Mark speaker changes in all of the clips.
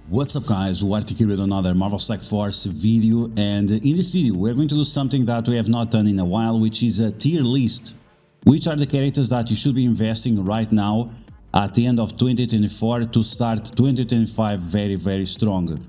Speaker 1: What's up guys, DuArktik here with another Marvel Strike Force video, and in this video we're going to do something that we have not done in a while, which is a tier list. Which are the characters that you should be investing right now at the end of 2024 to start 2025 very strong.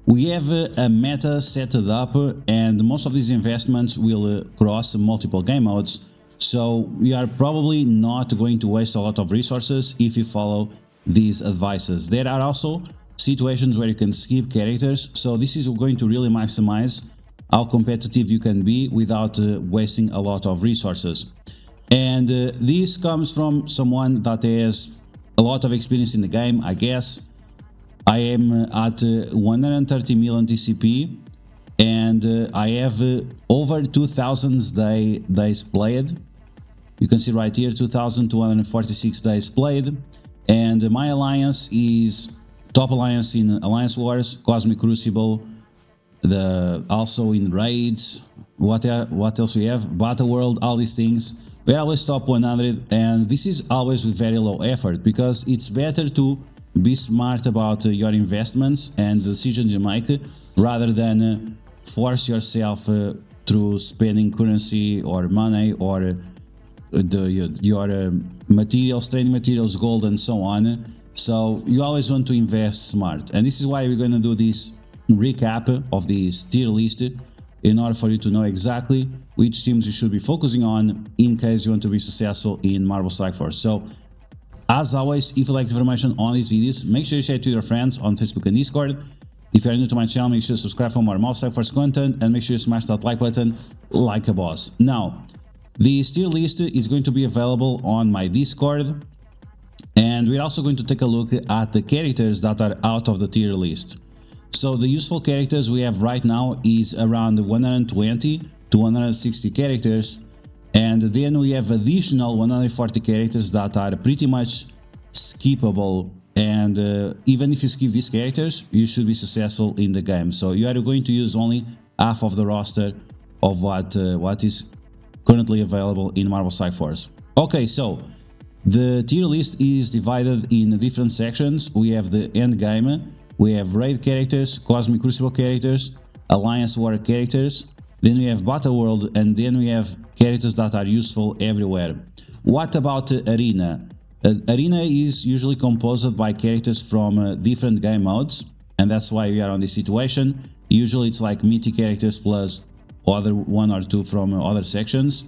Speaker 1: We have a meta set up and most of these investments will cross multiple game modes, so we are probably not going to waste a lot of resources if you follow these advices. There are also situations where you can skip characters, so this is going to really maximize how competitive you can be without wasting a lot of resources. And this comes from someone that has a lot of experience in the game, I guess. I am at 130 million TCP and I have over 2,000 days played. You can see right here 2,246 days played, and my alliance is top alliance in Alliance Wars, Cosmic Crucible, also in raids. What else we have? Battle World, all these things. We always top 100, and this is always with very low effort because it's better to be smart about your investments and the decisions you make rather than force yourself through spending currency or money or your materials, training materials, gold and so on. So you always want to invest smart, and this is why we're going to do this recap of this tier list in order for you to know exactly which teams you should be focusing on in case you want to be successful in Marvel Strike Force. So as always, if you like the information on these videos, make sure you share it to your friends on Facebook and Discord. If you are new to my channel, make sure to subscribe for more Marvel Strike Force content and make sure you smash that like button like a boss. Now, this tier list is going to be available on my Discord, and we're also going to take a look at the characters that are out of the tier list. So the useful characters we have right now is around 120 to 160 characters, and then we have additional 140 characters that are pretty much skippable, and even if you skip these characters, you should be successful in the game. So you are going to use only half of the roster of what is currently available in Marvel Strike Force. Okay, so the tier list is divided in different sections. We have the end game, we have raid characters, Cosmic Crucible characters, Alliance War characters, then we have Battle World, and then we have characters that are useful everywhere. What about Arena? Arena is usually composed by characters from different game modes, and that's why we are on this situation. Usually it's like mythic characters plus other one or two from other sections,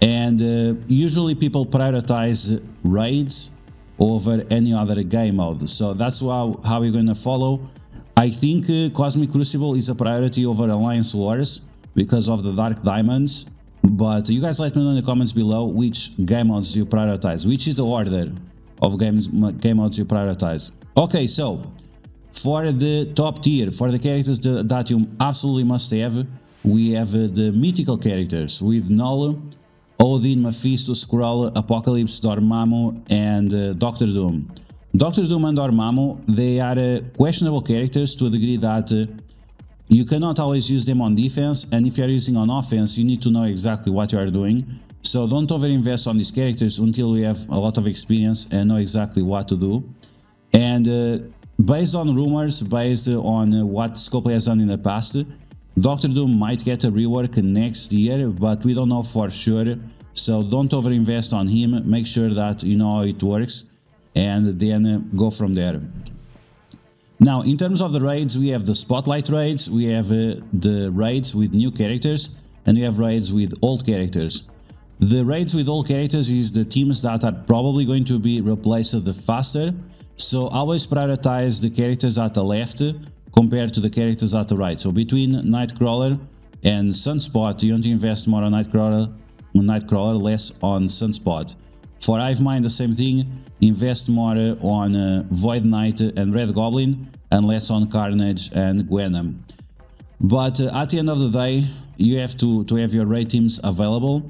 Speaker 1: and usually people prioritize raids over any other game mode, so that's how we're going to follow. I think Cosmic Crucible is a priority over Alliance Wars because of the Dark Diamonds, but you guys let me know in the comments below which game modes you prioritize, which is the order of game modes you prioritize. Okay, so for the top tier, for the characters that you absolutely must have, we have the mythical characters with Null, Odin, Mephisto, Skrull, Apocalypse, Dormammu, and Doctor Doom. Doctor Doom and Dormammu, they are questionable characters to a degree that you cannot always use them on defense, and if you are using on offense, you need to know exactly what you are doing. So don't overinvest on these characters until we have a lot of experience and know exactly what to do. And based on rumors, based on what Scopely has done in the past, Doctor Doom might get a rework next year, but we don't know for sure, so don't overinvest on him. Make sure that you know how it works and then go from there. Now, in terms of the raids, we have the Spotlight raids, we have the raids with new characters, and we have raids with old characters. The raids with old characters is the teams that are probably going to be replaced the faster, so always prioritize the characters at the left compared to the characters at the right. So between Nightcrawler and Sunspot, you want to invest more on Nightcrawler, less on Sunspot. For Hive Mind, the same thing, invest more on Void Knight and Red Goblin and less on Carnage and Gwenom. But at the end of the day, you have to have your raid teams available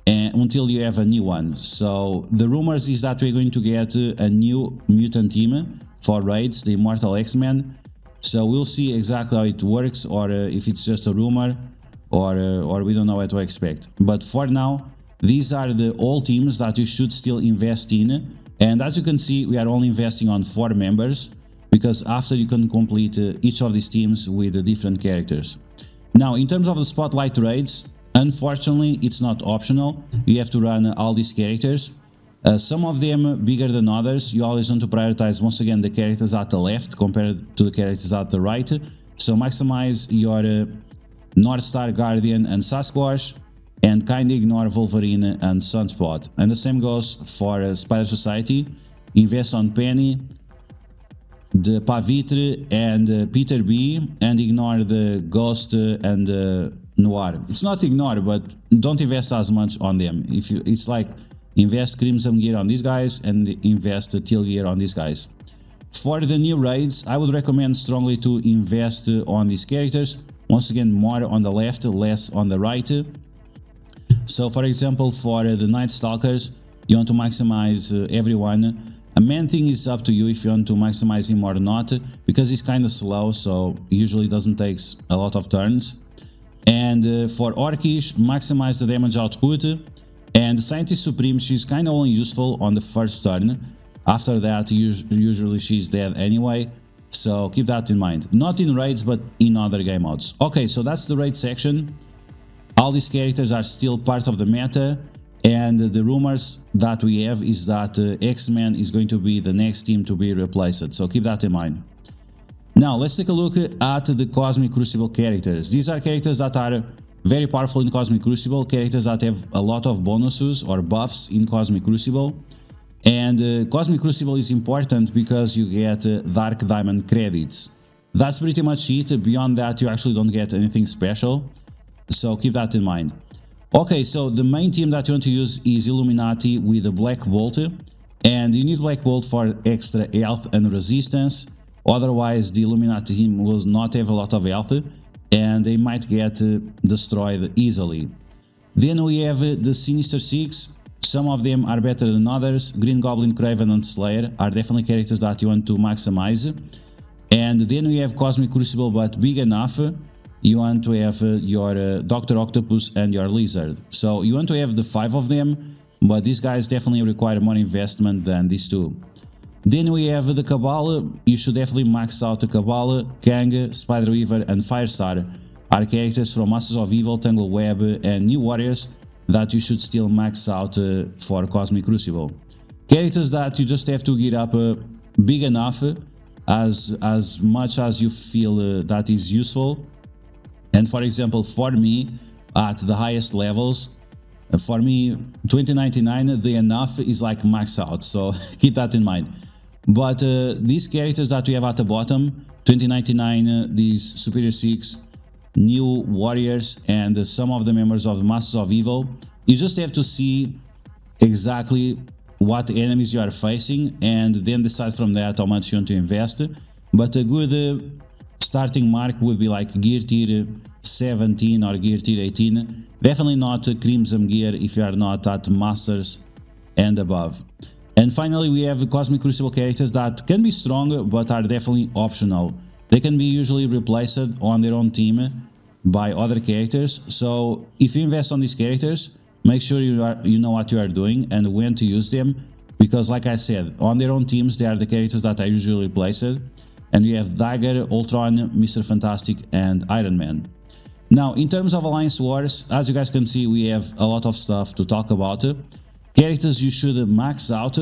Speaker 1: until you have a new one. So the rumors is that we're going to get a new mutant team for raids, the Immortal X-Men. So we'll see exactly how it works, or if it's just a rumor, or we don't know what to expect. But for now, these are the all teams that you should still invest in, And as you can see, we are only investing on 4 members. because after you can complete each of these teams with different characters. Now, in terms of the spotlight raids, unfortunately, it's not optional. You have to run all these characters. Some of them bigger than others. You always want to prioritize, once again, the characters at the left compared to the characters at the right. So maximize your North Star Guardian and Sasquatch, and kindly ignore Wolverine and Sunspot. And the same goes for Spider Society. Invest on Penny, the Pavitre and Peter B, and ignore the Ghost and Noir. It's not ignore, but don't invest as much on them. It's like invest Crimson Gear on these guys and invest Teal Gear on these guys. For the new raids, I would recommend strongly to invest on these characters. Once again, more on the left, less on the right. So for example, for the Night Stalkers, you want to maximize everyone. A main thing is up to you if you want to maximize him or not, because he's kind of slow, so usually doesn't take a lot of turns. And for Orcish, maximize the damage output. And Scientist Supreme, she's kind of only useful on the first turn. After that, usually she's dead anyway, so keep that in mind. Not in raids, but in other game modes. Okay, so that's the raid section. All these characters are still part of the meta. And the rumors that we have is that X-Men is going to be the next team to be replaced, so keep that in mind. Now let's take a look at the Cosmic Crucible characters. These are characters that are very powerful in Cosmic Crucible, characters that have a lot of bonuses or buffs in Cosmic Crucible. And Cosmic Crucible is important because you get Dark Diamond credits. That's pretty much it. Beyond that, you actually don't get anything special, so keep that in mind. Okay, so the main team that you want to use is Illuminati with the Black Bolt, and you need Black Bolt for extra health and resistance. Otherwise, the Illuminati team will not have a lot of health, and they might get destroyed easily. Then we have the Sinister Six. Some of them are better than others. Green Goblin, Craven and Slayer are definitely characters that you want to maximize. And then we have Cosmic Crucible, but big enough. You want to have your Dr. Octopus and your Lizard. So you want to have the 5 of them, but these guys definitely require more investment than these two. Then we have the Cabal. You should definitely max out the Cabal. Kang, Spider Weaver and Firestar are characters from Masters of Evil, Tangle Web and New Warriors that you should still max out for Cosmic Crucible. Characters that you just have to get up big enough, as much as you feel that is useful. And for example, for me, at the highest levels, for me, 2099, the enough is like max out, so keep that in mind. But these characters that we have at the bottom, 2099, these Superior 6, New Warriors, and some of the members of the Masters of Evil, you just have to see exactly what enemies you are facing, and then decide from that how much you want to invest. But a good starting mark would be like Gear Tier 17 or Gear Tier 18. Definitely not Crimson Gear if you are not at Masters and above. And finally, we have Cosmic Crucible characters that can be strong but are definitely optional. They can be usually replaced on their own team by other characters. So if you invest on these characters, make sure you know what you are doing and when to use them. Because like I said, on their own teams, they are the characters that are usually replaced. And we have Dagger, Ultron, Mr. Fantastic, and Iron Man. Now, in terms of Alliance Wars, as you guys can see, we have a lot of stuff to talk about. Characters you should max out,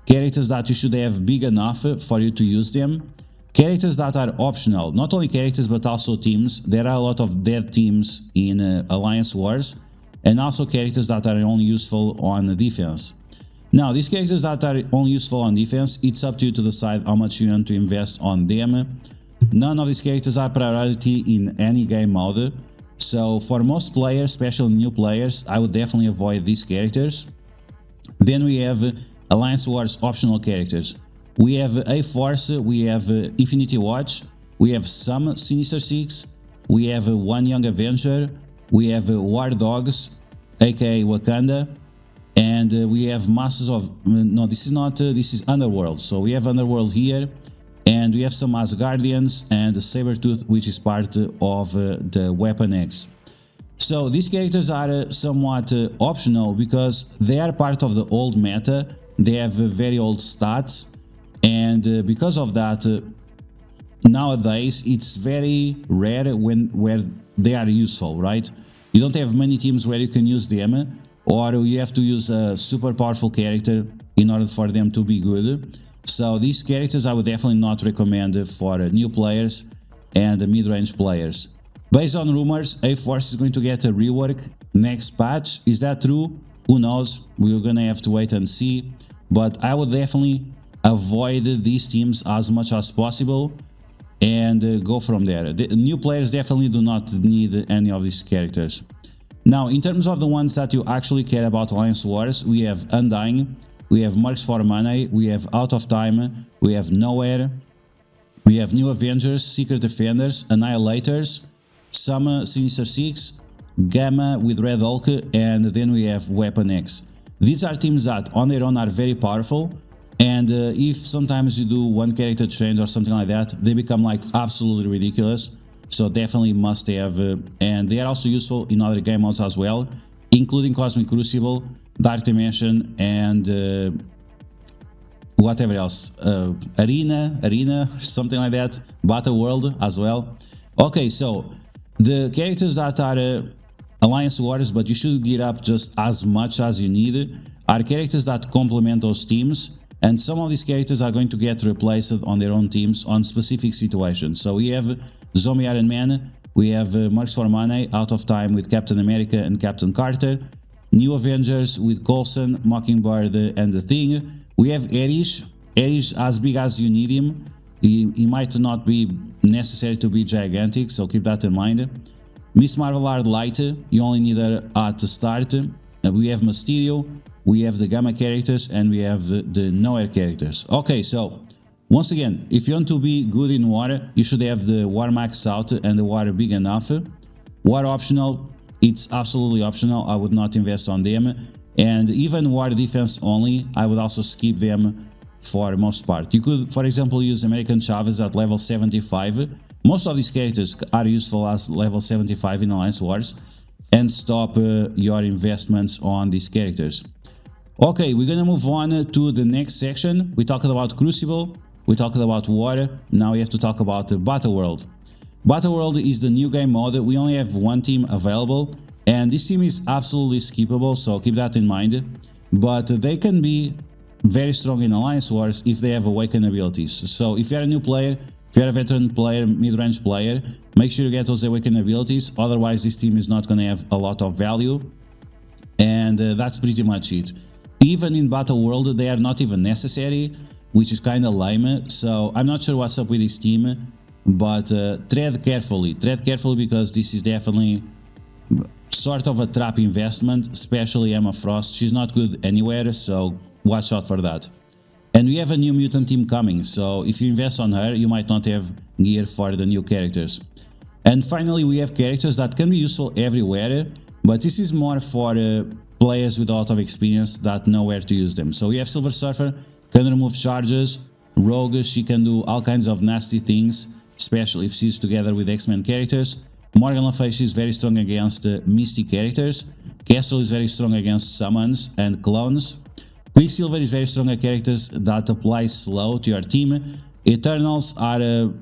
Speaker 1: characters that you should have big enough for you to use them, characters that are optional, not only characters but also teams. There are a lot of dead teams in Alliance Wars, and also characters that are only useful on defense. Now, these characters that are only useful on defense, it's up to you to decide how much you want to invest on them. None of these characters are priority in any game mode, so for most players, especially new players, I would definitely avoid these characters. Then we have Alliance Wars optional characters. We have A-Force, we have Infinity Watch, we have some Sinister Six, we have One Young Avenger, we have War Dogs, aka Wakanda, and we have Masters of... no, this is not... this is Underworld. So we have Underworld here, and we have some Asgardians and Sabretooth, which is part of the Weapon X. So these characters are somewhat optional because they are part of the old meta. They have very old stats, and because of that, nowadays it's very rare where they are useful, right? You don't have many teams where you can use them, or you have to use a super powerful character in order for them to be good. So these characters I would definitely not recommend for new players and mid-range players. Based on rumors, A-Force is going to get a rework next patch. Is that true? Who knows? We're gonna have to wait and see. But I would definitely avoid these teams as much as possible and go from there. The new players definitely do not need any of these characters. Now, in terms of the ones that you actually care about Alliance Wars, we have Undying, we have Mercs for Money, we have Out of Time, we have Nowhere, we have New Avengers, Secret Defenders, Annihilators, some Sinister Six, Gamma with Red Hulk, and then we have Weapon X. These are teams that on their own are very powerful, and if sometimes you do one character change or something like that, they become like absolutely ridiculous. So definitely must have, and they are also useful in other game modes as well, including Cosmic Crucible, Dark Dimension, and whatever else, Arena, something like that, Battle World as well. Okay, so the characters that are Alliance Wars, but you should gear up just as much as you need, are characters that complement those teams, and some of these characters are going to get replaced on their own teams on specific situations. So we have Zombie Iron Man, we have Mercs for Money, Out of Time with Captain America and Captain Carter, New Avengers with Coulson, Mockingbird, and The Thing. We have Erish as big as you need him. He might not be necessary to be gigantic, so keep that in mind. Miss Marvel are light, you only need her at the start. We have Mysterio, we have the Gamma characters, and we have the Nowhere characters. Okay, so once again, if you want to be good in War, you should have the War Max out and the War Big Enough. War Optional, it's absolutely optional, I would not invest on them. And even War Defense only, I would also skip them for the most part. You could, for example, use American Chavez at level 75. Most of these characters are useful as level 75 in Alliance Wars, and stop your investments on these characters. Okay, we're gonna move on to the next section. We talked about Crucible, we talked about War, now we have to talk about Battle World. Battle World is the new game mode. We only have one team available, and this team is absolutely skippable, so keep that in mind. But they can be very strong in Alliance Wars if they have Awaken abilities. So if you're a new player, if you're a veteran player, mid-range player, make sure you get those Awaken abilities, otherwise this team is not going to have a lot of value. And that's pretty much it. Even in Battle World, they are not even necessary, which is kind of lame. So I'm not sure what's up with this team, but tread carefully because this is definitely sort of a trap investment, especially Emma Frost. She's not good anywhere, so watch out for that. And we have a new mutant team coming, so if you invest on her, you might not have gear for the new characters. And finally, we have characters that can be useful everywhere, but this is more for players with a lot of experience that know where to use them. So we have Silver Surfer, can remove charges, Rogue, she can do all kinds of nasty things, especially if she's together with X-Men characters. Morgan Le Fay is very strong against Misty characters. Castle is very strong against summons and clones. Quicksilver is very strong at characters that apply slow to your team. Eternals are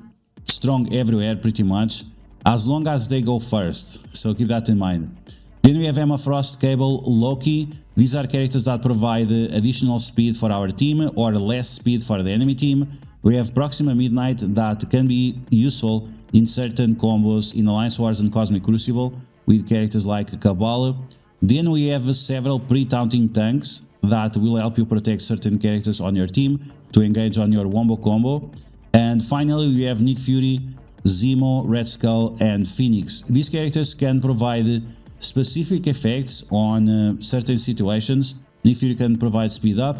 Speaker 1: strong everywhere pretty much, as long as they go first, so keep that in mind. Then we have Emma Frost, Cable, Loki. These are characters that provide additional speed for our team or less speed for the enemy team. We have Proxima Midnight that can be useful in certain combos in Alliance Wars and Cosmic Crucible with characters like Cabal. Then we have several pre-taunting tanks that will help you protect certain characters on your team to engage on your wombo combo. And finally we have Nick Fury, Zemo, Red Skull, and Phoenix. These characters can provide specific effects on certain situations. Nick Fury can provide speed up,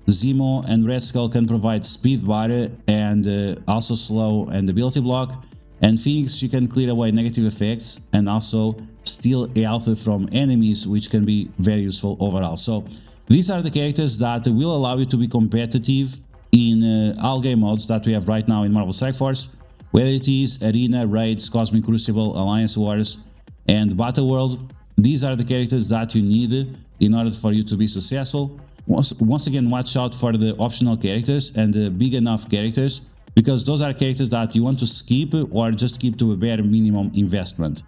Speaker 1: Zemo and Red Skull can provide speed bar and also slow and ability block, and Phoenix, she can clear away negative effects and also steal health from enemies, which can be very useful overall. So these are the characters that will allow you to be competitive in all game modes that we have right now in Marvel Strike Force, whether it is Arena, Raids, Cosmic Crucible, Alliance Wars, and Battle World. These are the characters that you need in order for you to be successful. Once again, watch out for the optional characters and the big enough characters, because those are characters that you want to skip or just keep to a bare minimum investment.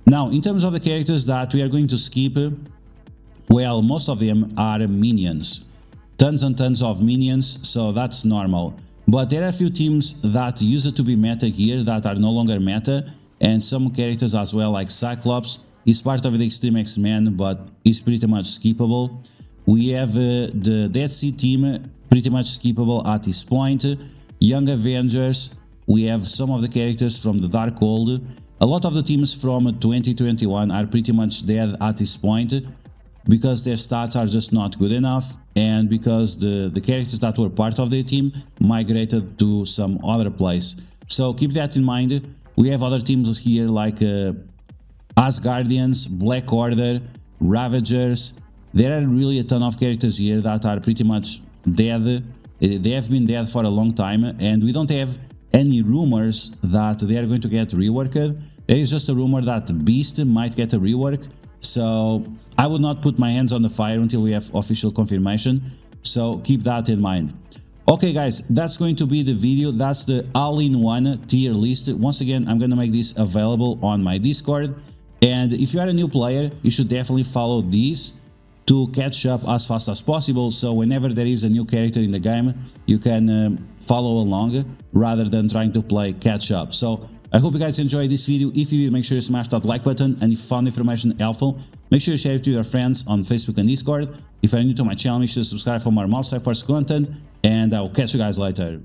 Speaker 1: Now, in terms of the characters that we are going to skip, well, most of them are minions. Tons and tons of minions, so that's normal. But there are a few teams that used to be meta here that are no longer meta, and some characters as well, like Cyclops is part of the Extreme X-Men, but is pretty much skippable. We have the Dead Sea team, pretty much skippable at this point. Young Avengers, we have some of the characters from the Darkhold. A lot of the teams from 2021 are pretty much dead at this point, because their stats are just not good enough, and because the characters that were part of their team migrated to some other place. So keep that in mind. We have other teams here like Asgardians, Black Order, Ravagers. There are really a ton of characters here that are pretty much dead. They have been dead for a long time, and we don't have any rumors that they are going to get reworked. There is just a rumor that Beast might get a rework, so I would not put my hands on the fire until we have official confirmation, so keep that in mind. Okay guys, that's going to be the video. That's the all-in-one tier list. Once again, I'm going to make this available on my Discord, and if you are a new player, you should definitely follow these to catch up as fast as possible, so whenever there is a new character in the game, you can follow along rather than trying to play catch up. So I hope you guys enjoyed this video. If you did, make sure you smash that like button, and if you found information helpful, make sure you share it to your friends on Facebook and Discord. If you are new to my channel, make sure to subscribe for more Mouse Force content, and I will catch you guys later.